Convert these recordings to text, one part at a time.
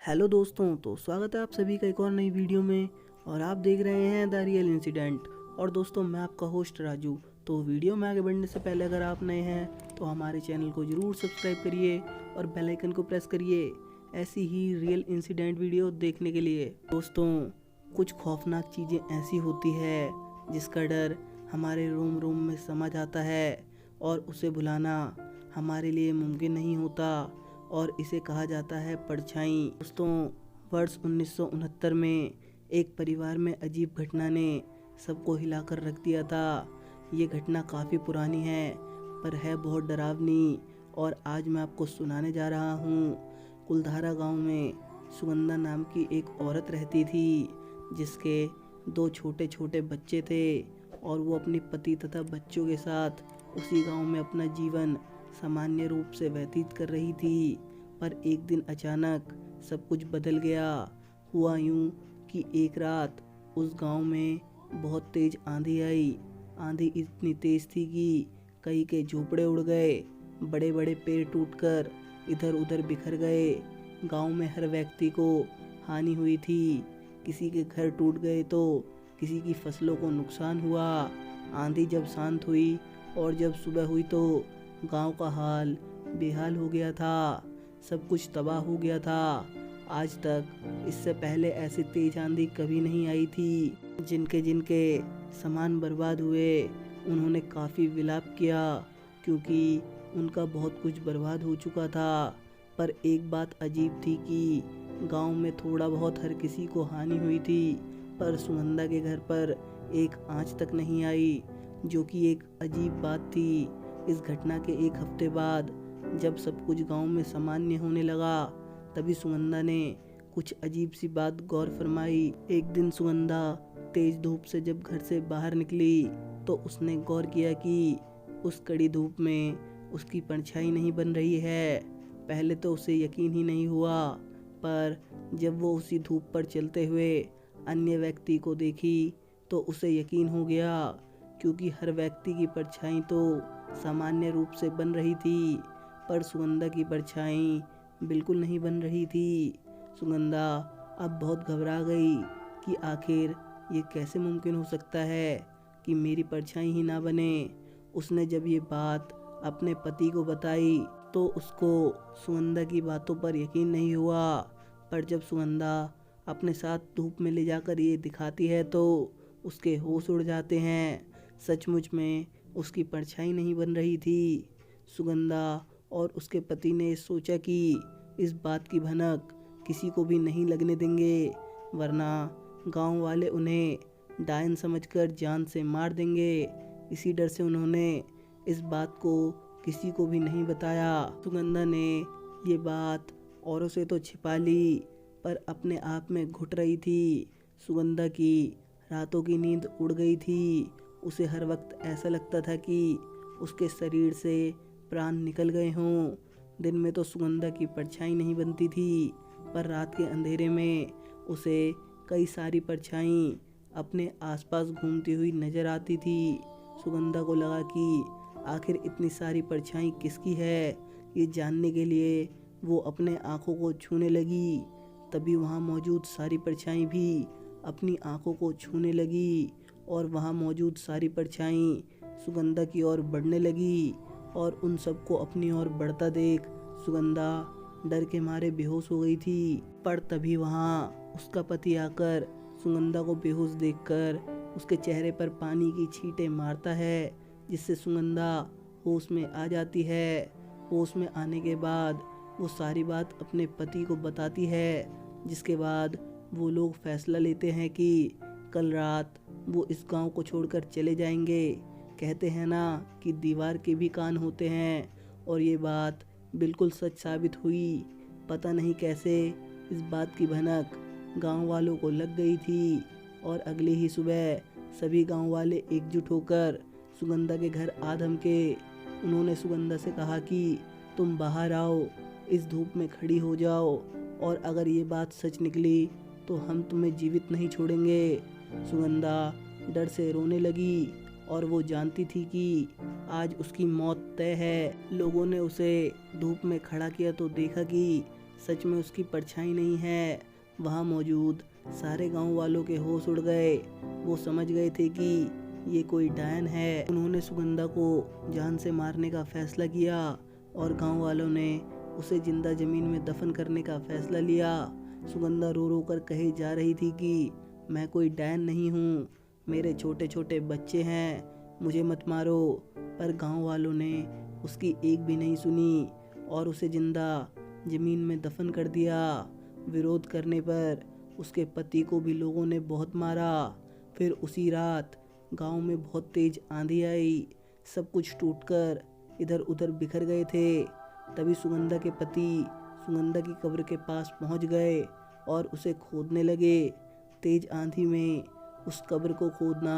Hello दोस्तों, तो स्वागत है आप सभी का एक और नई वीडियो में। और आप देख रहे हैं द रियल इंसिडेंट। और दोस्तों, मैं आपका होस्ट राजू। तो वीडियो में आगे बढ़ने से पहले अगर आप नए हैं तो हमारे चैनल को ज़रूर सब्सक्राइब करिए और बेल आइकन को प्रेस करिए ऐसी ही रियल इंसिडेंट वीडियो देखने के लिए। दोस्तों, कुछ खौफनाक चीज़ें ऐसी होती है जिसका डर हमारे रोम रोम में समा जाता है और उसे भुलाना हमारे लिए मुमकिन नहीं होता, और इसे कहा जाता है परछाई। दोस्तों, वर्ष 1969 में एक परिवार में अजीब घटना ने सबको हिलाकर रख दिया था। ये घटना काफ़ी पुरानी है पर है बहुत डरावनी, और आज मैं आपको सुनाने जा रहा हूँ। कुलधारा गांव में सुगंधा नाम की एक औरत रहती थी जिसके 2 छोटे छोटे बच्चे थे, और वो अपने पति तथा बच्चों के साथ उसी गांव में अपना जीवन सामान्य रूप से व्यतीत कर रही थी। पर एक दिन अचानक सब कुछ बदल गया। हुआ यूं कि एक रात उस गांव में बहुत तेज आंधी आई। आंधी इतनी तेज थी कि कई के झोपड़े उड़ गए, बड़े बड़े पेड़ टूटकर इधर उधर बिखर गए। गांव में हर व्यक्ति को हानि हुई थी। किसी के घर टूट गए तो किसी की फसलों को नुकसान हुआ। आंधी जब शांत हुई और जब सुबह हुई तो गांव का हाल बेहाल हो गया था। सब कुछ तबाह हो गया था। आज तक इससे पहले ऐसी तेज आंधी कभी नहीं आई थी। जिनके जिनके सामान बर्बाद हुए उन्होंने काफ़ी विलाप किया, क्योंकि उनका बहुत कुछ बर्बाद हो चुका था। पर एक बात अजीब थी कि गांव में थोड़ा बहुत हर किसी को हानि हुई थी, पर सुगंधा के घर पर एक आंच तक नहीं आई, जो कि एक अजीब बात थी। इस घटना के एक हफ्ते बाद जब सब कुछ गांव में सामान्य होने लगा, तभी सुगंधा ने कुछ अजीब सी बात गौर फरमाई। एक दिन सुगंधा तेज धूप से जब घर से बाहर निकली तो उसने गौर किया कि उस कड़ी धूप में उसकी परछाई नहीं बन रही है। पहले तो उसे यकीन ही नहीं हुआ, पर जब वो उसी धूप पर चलते हुए अन्य व्यक्ति को देखी तो उसे यकीन हो गया, क्योंकि हर व्यक्ति की परछाई तो सामान्य रूप से बन रही थी, पर सुगंधा की परछाई बिल्कुल नहीं बन रही थी। सुगंधा अब बहुत घबरा गई कि आखिर ये कैसे मुमकिन हो सकता है कि मेरी परछाई ही ना बने। उसने जब ये बात अपने पति को बताई तो उसको सुगंधा की बातों पर यकीन नहीं हुआ, पर जब सुगंधा अपने साथ धूप में ले जाकर ये दिखाती है तो उसके होश उड़ जाते हैं। सचमुच में उसकी परछाई नहीं बन रही थी। सुगंधा और उसके पति ने सोचा कि इस बात की भनक किसी को भी नहीं लगने देंगे, वरना गांव वाले उन्हें डायन समझकर जान से मार देंगे। इसी डर से उन्होंने इस बात को किसी को भी नहीं बताया। सुगंधा ने ये बात औरों से तो छिपा ली, पर अपने आप में घुट रही थी। सुगंधा की रातों की नींद उड़ गई थी। उसे हर वक्त ऐसा लगता था कि उसके शरीर से प्राण निकल गए हों। दिन में तो सुगंधा की परछाई नहीं बनती थी, पर रात के अंधेरे में उसे कई सारी परछाई अपने आसपास घूमती हुई नजर आती थी। सुगंधा को लगा कि आखिर इतनी सारी परछाई किसकी है। ये जानने के लिए वो अपने आँखों को छूने लगी। तभी वहाँ मौजूद सारी परछाई भी अपनी आँखों को छूने लगी, और वहाँ मौजूद सारी परछाई सुगंधा की ओर बढ़ने लगी। और उन सबको अपनी ओर बढ़ता देख सुगंधा डर के मारे बेहोश हो गई थी। पर तभी वहाँ उसका पति आकर सुगंधा को बेहोश देखकर उसके चेहरे पर पानी की छींटे मारता है, जिससे सुगंधा होश में आ जाती है। होश में आने के बाद वो सारी बात अपने पति को बताती है, जिसके बाद वो लोग फैसला लेते हैं कि कल रात वो इस गांव को छोड़कर चले जाएंगे। कहते हैं ना कि दीवार के भी कान होते हैं, और ये बात बिल्कुल सच साबित हुई। पता नहीं कैसे इस बात की भनक गांव वालों को लग गई थी, और अगले ही सुबह सभी गांव वाले एकजुट होकर सुगंधा के घर आ धमके। उन्होंने सुगंधा से कहा कि तुम बाहर आओ, इस धूप में खड़ी हो जाओ, और अगर ये बात सच निकली तो हम तुम्हें जीवित नहीं छोड़ेंगे। सुगंधा डर से रोने लगी, और वो जानती थी कि आज उसकी मौत तय है। लोगों ने उसे धूप में खड़ा किया तो देखा कि सच में उसकी परछाई नहीं है। वहाँ मौजूद सारे गांव वालों के होश उड़ गए। वो समझ गए थे कि ये कोई डायन है। उन्होंने सुगंधा को जान से मारने का फैसला किया और गांव वालों ने उसे जिंदा जमीन में दफन करने का फैसला लिया। सुगंधा रो रो कर कही जा रही थी कि मैं कोई डायन नहीं हूँ, मेरे छोटे छोटे बच्चे हैं, मुझे मत मारो। पर गांव वालों ने उसकी एक भी नहीं सुनी और उसे जिंदा जमीन में दफन कर दिया। विरोध करने पर उसके पति को भी लोगों ने बहुत मारा। फिर उसी रात गांव में बहुत तेज आंधी आई, सब कुछ टूटकर इधर उधर बिखर गए थे। तभी सुगंधा के पति सुगंधा की कब्र के पास पहुंच गए और उसे खोदने लगे। तेज आंधी में उस कब्र को खोदना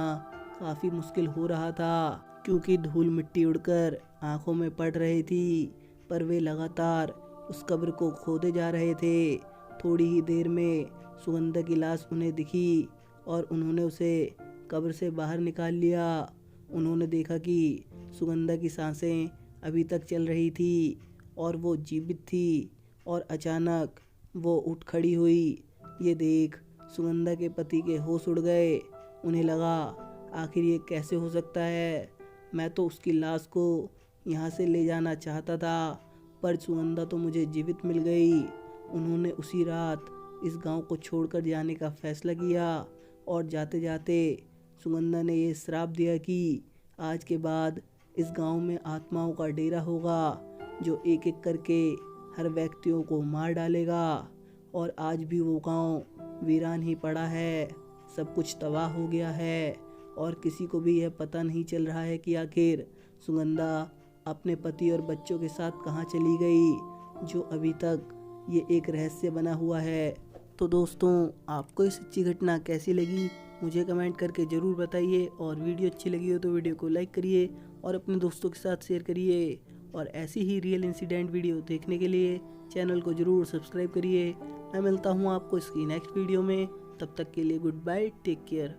काफ़ी मुश्किल हो रहा था क्योंकि धूल मिट्टी उड़कर आंखों में पड़ रही थी। पर वे लगातार उस कब्र को खोदे जा रहे थे। थोड़ी ही देर में सुगंधा की लाश उन्हें दिखी और उन्होंने उसे कब्र से बाहर निकाल लिया। उन्होंने देखा कि सुगंधा की सांसें अभी तक चल रही थी और वो जीवित थी और अचानक वो उठ खड़ी हुई। ये देख सुगंधा के पति के होश उड़ गए। उन्हें लगा आखिर ये कैसे हो सकता है, मैं तो उसकी लाश को यहाँ से ले जाना चाहता था पर सुगंधा तो मुझे जीवित मिल गई। उन्होंने उसी रात इस गांव को छोड़कर जाने का फैसला किया और जाते जाते सुगंधा ने ये श्राप दिया कि आज के बाद इस गांव में आत्माओं का डेरा होगा जो एक एक करके हर व्यक्तियों को मार डालेगा। और आज भी वो गांव वीरान ही पड़ा है, सब कुछ तबाह हो गया है और किसी को भी यह पता नहीं चल रहा है कि आखिर सुगंधा अपने पति और बच्चों के साथ कहाँ चली गई, जो अभी तक ये एक रहस्य बना हुआ है। तो दोस्तों, आपको ये सच्ची घटना कैसी लगी मुझे कमेंट करके ज़रूर बताइए और वीडियो अच्छी लगी हो तो वीडियो को लाइक करिए और अपने दोस्तों के साथ शेयर करिए। और ऐसी ही रियल इंसिडेंट वीडियो देखने के लिए चैनल को ज़रूर सब्सक्राइब करिए। मैं मिलता हूँ आपको इसकी नेक्स्ट वीडियो में, तब तक के लिए गुड बाय, टेक केयर।